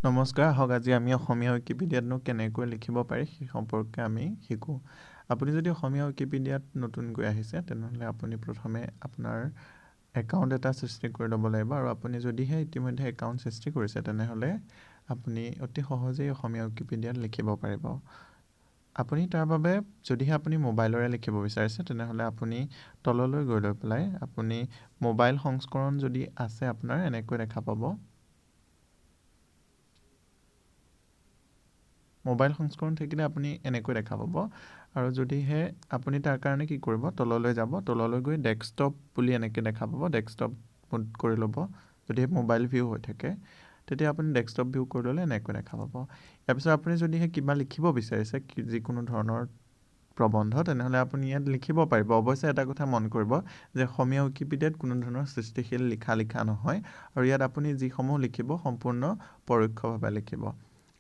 নমস্কাৰ, আহক আজি আমি অসমীয়া ৱিকিপিডিয়াতনো কেনেকৈ লিখিব পাৰি সেই সম্পৰ্কে আমি শিকোঁ। আপুনি যদি অসমীয়া ৱিকিপিডিয়াত নতুনকৈ আহিছে তেনেহ'লে আপুনি প্ৰথমে আপোনাৰ একাউণ্ট এটা সৃষ্টি কৰি ল'ব লাগিব আৰু আপুনি যদিহে ইতিমধ্যে একাউণ্ট সৃষ্টি কৰিছে তেনেহ'লে আপুনি অতি সহজেই অসমীয়া ৱিকিপিডিয়াত লিখিব পাৰিব। আপুনি তাৰ বাবে যদিহে আপুনি মোবাইলৰে লিখিব বিচাৰিছে তেনেহ'লে আপুনি তললৈ গৈ লৈ পেলাই আপুনি মোবাইল সংস্কৰণ যদি আছে আপোনাৰ এনেকৈ দেখা পাব। মোবাইল সংস্কৰণ থাকিলে আপুনি এনেকৈ দেখা পাব আৰু যদিহে আপুনি তাৰ কাৰণে কি কৰিব, তললৈ যাব, তললৈ গৈ ডেস্কটপ বুলি এনেকৈ দেখা পাব। ডেস্কটপ কৰি ল'ব। যদিহে মোবাইল ভিউ হৈ থাকে তেতিয়া আপুনি ডেস্কটপ ভিউ কৰি ল'লে এনেকৈ দেখা পাব। ইয়াৰ পিছত আপুনি যদিহে কিবা লিখিব বিচাৰিছে যিকোনো ধৰণৰ প্ৰবন্ধ তেনেহ'লে আপুনি ইয়াত লিখিব পাৰিব। অৱশ্যে এটা কথা মন কৰিব যে অসমীয়া ৱিকিপিডিয়াত কোনো ধৰণৰ সৃষ্টিশীল লিখা নহয় আৰু ইয়াত আপুনি যিসমূহ লিখিব সম্পূৰ্ণ পৰোক্ষভাৱে লিখিব।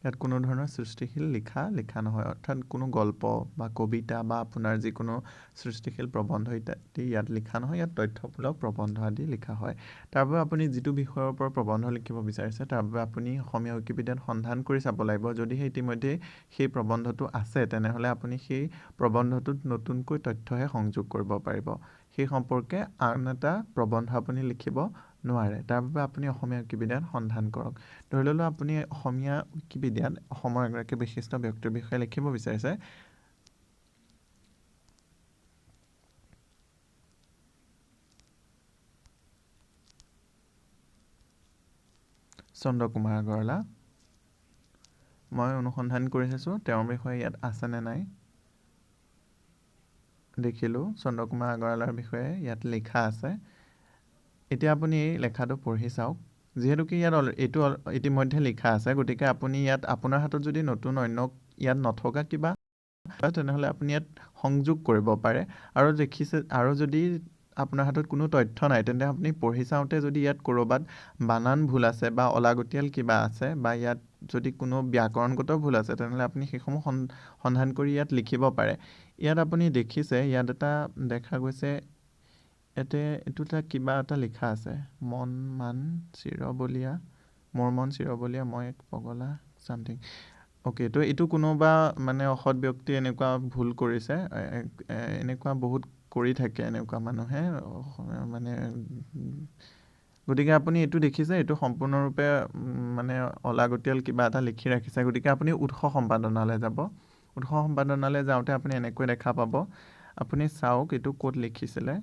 ইয়াত কোনো ধৰণৰ সৃষ্টিশীল লিখা নহয়, অৰ্থাৎ কোনো গল্প বা কবিতা বা আপোনাৰ যিকোনো সৃষ্টিশীল প্ৰবন্ধ ইত্যাদি ইয়াত লিখা নহয়। ইয়াত তথ্যমূলক প্ৰবন্ধ আদি লিখা হয়। তাৰ বাবে আপুনি যিটো বিষয়ৰ ওপৰত প্ৰবন্ধ লিখিব বিচাৰিছে তাৰ বাবে আপুনি অসমীয়া ৱিকিপিডিয়াত সন্ধান কৰি চাব লাগিব। যদিহে ইতিমধ্যে সেই প্ৰবন্ধটো আছে তেনেহ'লে আপুনি সেই প্ৰবন্ধটোত নতুনকৈ তথ্যহে সংযোগ কৰিব পাৰিব। সেই সম্পৰ্কে আন এটা প্ৰবন্ধ আপুনি লিখিব নোৱাৰে। তাৰ বাবে আপুনি অসমীয়া ৱিকিপিডিয়াত সন্ধান কৰক। ধৰি ল'লোঁ আপুনি অসমীয়া ৱিকিপিডিয়াত অসমৰ এগৰাকী বিশিষ্ট ব্যক্তিৰ বিষয়ে লিখিব বিচাৰিছে। চন্দ্ৰকুমাৰ আগৰৱালা। মই অনুসন্ধান কৰি চাইছোঁ তেওঁৰ বিষয়ে ইয়াত আছে নে নাই। দেখিলোঁ চন্দ্ৰকুমাৰ আগৰৱালাৰ বিষয়ে ইয়াত লিখা আছে। এতিয়া আপুনি এই লেখাটো পঢ়ি চাওক। যিহেতুকে ইয়াত এইটো ইতিমধ্যে লিখা আছে গতিকে আপুনি ইয়াত আপোনাৰ হাতত যদি নতুন অন্য ইয়াত নথকা কিবা তেনেহ'লে আপুনি ইয়াত সংযোগ কৰিব পাৰে আৰু দেখিছে আৰু যদি আপোনাৰ হাতত কোনো তথ্য নাই তেন্তে আপুনি পঢ়ি চাওঁতে যদি ইয়াত ক'ৰবাত বানান ভুল আছে বা অলাগতিয়াল কিবা আছে বা ইয়াত যদি কোনো ব্যাকৰণগত ভুল আছে তেনেহ'লে আপুনি সেইসমূহ সন্ধান কৰি ইয়াত লিখিব পাৰে। ইয়াত আপুনি দেখিছে ইয়াত এটা দেখা গৈছে ইয়াতে এইটো কিবা এটা লিখা আছে, মোৰ মন চিৰবলীয়া মই এক পগলা চামথিং। অ'কে, তো এইটো কোনোবা মানে অসৎ ব্যক্তি এনেকুৱা ভুল কৰিছে। এনেকুৱা বহুত কৰি থাকে এনেকুৱা মানুহে মানে। গতিকে আপুনি এইটো দেখিছে এইটো সম্পূৰ্ণৰূপে মানে অলাগতিয়াল কিবা এটা লিখি ৰাখিছে। গতিকে আপুনি উৎস সম্পাদনালৈ যাব। উৎস সম্পাদনালৈ যাওঁতে আপুনি এনেকৈ দেখা পাব। আপুনি চাওক এইটো ক'ত লিখিছিলে।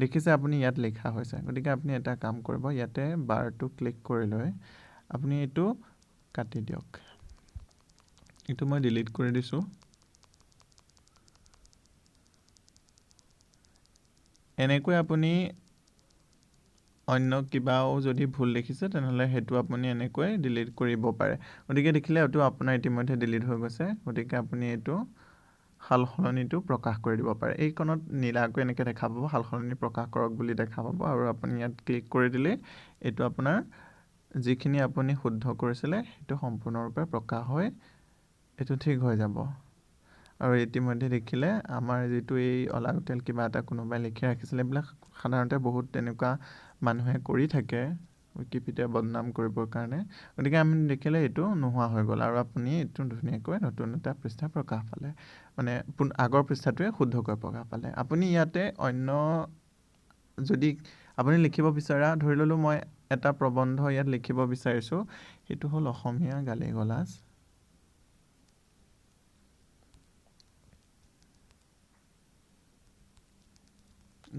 দেখিছে আপুনি ইয়াত লিখা হৈছে। গতিকে আপুনি এটা কাম কৰিব, ইয়াতে বাৰটো ক্লিক কৰি লৈ আপুনি এইটো কাটি দিয়ক। এইটো মই ডিলিট কৰি দিছোঁ। এনেকৈ আপুনি অন্য কিবাও যদি ভুল দেখিছে তেনেহ'লে সেইটো আপুনি এনেকৈ ডিলিট কৰিব পাৰে। গতিকে দেখিলে এইটো আপোনাৰ ইতিমধ্যে ডিলিট হৈ গৈছে। গতিকে আপুনি এইটো সাল সলনিটো প্ৰকাশ কৰি দিব পাৰে। এইকণত নীলাকৈ এনেকৈ দেখা পাব, সাল সলনি প্ৰকাশ কৰক বুলি দেখা পাব আৰু আপুনি ইয়াত ক্লিক কৰি দিলেই এইটো আপোনাৰ যিখিনি আপুনি শুদ্ধ কৰিছিলে সেইটো সম্পূৰ্ণৰূপে প্ৰকাশ হৈ এইটো ঠিক হৈ যাব। আৰু ইতিমধ্যে দেখিলে আমাৰ যিটো এই অলাগতিয়াল কিবা এটা কোনোবাই লিখি ৰাখিছিলে, এইবিলাক সাধাৰণতে বহুত তেনেকুৱা মানুহে কৰি থাকে ৱিকিপিডিয়া বদনাম কৰিবৰ কাৰণে। গতিকে আমি দেখিলে এইটো নোহোৱা হৈ গ'ল আৰু আপুনি এইটো ধুনীয়াকৈ নতুন এটা পৃষ্ঠা প্ৰকাশ পালে, মানে আগৰ পৃষ্ঠাটোৱে শুদ্ধকৈ প্ৰকাশ পালে। আপুনি ইয়াতে অন্য যদি আপুনি লিখিব বিচৰা, ধৰি ল'লোঁ মই এটা প্ৰবন্ধ ইয়াত লিখিব বিচাৰিছোঁ, সেইটো হ'ল অসমীয়া গালি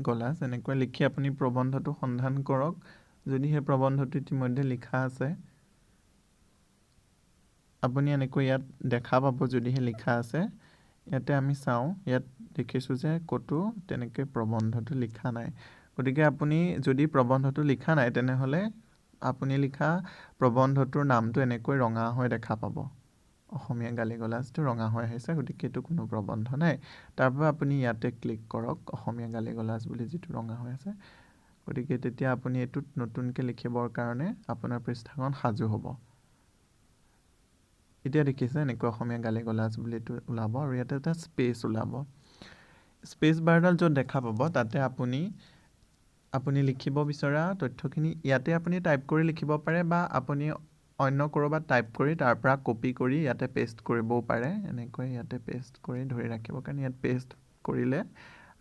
গালাজ এনেকৈ লিখি আপুনি প্ৰবন্ধটো সন্ধান কৰক। যদি সেই প্ৰবন্ধটো ইতিমধ্যে লিখা আছে আপুনি এনেকৈ ইয়াত দেখা পাব। যদিহে লিখা আছে ইয়াতে আমি চাওঁ, ইয়াত দেখিছোঁ যে ক'তো তেনেকৈ প্ৰবন্ধটো লিখা নাই। গতিকে আপুনি যদি প্ৰবন্ধটো লিখা নাই তেনেহ'লে আপুনি লিখা প্ৰবন্ধটোৰ নামটো এনেকৈ ৰঙা হৈ দেখা পাব। অসমীয়া গালি গালাজটো ৰঙা হৈ আহিছে, গতিকে এইটো কোনো প্ৰবন্ধ নাই। তাৰ বাবে আপুনি ইয়াতে ক্লিক কৰক, অসমীয়া গালি গালাজ বুলি যিটো ৰঙা হৈ আছে। গতিকে তেতিয়া আপুনি এইটোত নতুনকৈ লিখিবৰ কাৰণে আপোনাৰ পৃষ্ঠাখন সাজু হ'ব। এতিয়া দেখিছে এনেকৈ অসমীয়া গালি গালাজ বুলি এইটো ওলাব আৰু ইয়াতে এটা স্পেচ ওলাব। স্পেচ বাৰডাল য'ত দেখা পাব তাতে আপুনি লিখিব বিচৰা তথ্যখিনি ইয়াতে আপুনি টাইপ কৰি লিখিব পাৰে বা আপুনি অন্য ক'ৰবাত টাইপ কৰি তাৰ পৰা কপি কৰি ইয়াতে পেষ্ট কৰিবও পাৰে। এনেকৈ ইয়াতে পেষ্ট কৰি ধৰি ৰাখিব কাৰণে ইয়াত পেষ্ট কৰিলে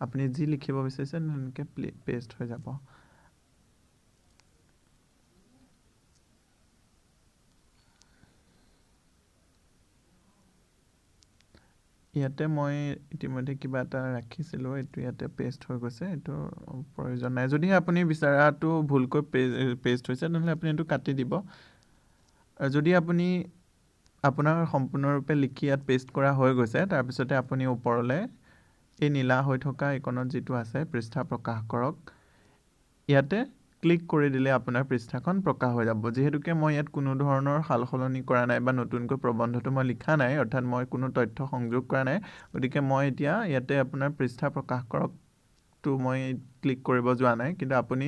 আপুনি যি লিখিব বিচাৰিছে এনেকৈ পেষ্ট হৈ যাব। ইয়াতে মই ইতিমধ্যে কিবা এটা ৰাখিছিলোঁ, এইটো ইয়াতে পেষ্ট হৈ গৈছে, এইটো প্ৰয়োজন নাই। যদিহে আপুনি বিচৰাটো ভুলকৈ পেষ্ট হৈছে তেনেহ'লে আপুনি এইটো কাটি দিব। আৰু যদি আপুনি আপোনাৰ সম্পূৰ্ণৰূপে লিখি ইয়াত পেষ্ট কৰা হৈ গৈছে, তাৰপিছতে আপুনি ওপৰলৈ এই নীলা হৈ থকা আইকনত যিটো আছে পৃষ্ঠা প্ৰকাশ কৰক, ইয়াতে ক্লিক কৰি দিলে আপোনাৰ পৃষ্ঠাখন প্ৰকাশ হৈ যাব। যিহেতুকে মই ইয়াত কোনো ধৰণৰ সাল সলনি কৰা নাই বা নতুনকৈ প্ৰবন্ধটো মই লিখা নাই, অৰ্থাৎ মই কোনো তথ্য সংযোগ কৰা নাই, গতিকে মই এতিয়া ইয়াতে আপোনাৰ পৃষ্ঠা প্ৰকাশ কৰকটো মই ক্লিক কৰিব যোৱা নাই, কিন্তু আপুনি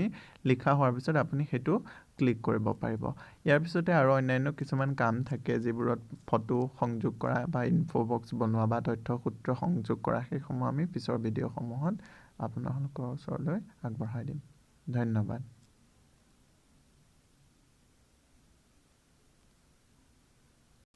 লিখা হোৱাৰ পিছত আপুনি সেইটো ক্লিক কৰিব পাৰিব। ইয়াৰ পিছতে আৰু অন্যান্য কিছুমান কাম থাকে যিবোৰত ফটো সংযোগ কৰা বা ইনফ'বক্স বনোৱা বা তথ্যসূত্ৰ সংযোগ কৰা, সেইসমূহ আমি পিছৰ ভিডিঅ'সমূহত আপোনালোকৰ ওচৰলৈ আগবঢ়াই দিম। ধন্যবাদ।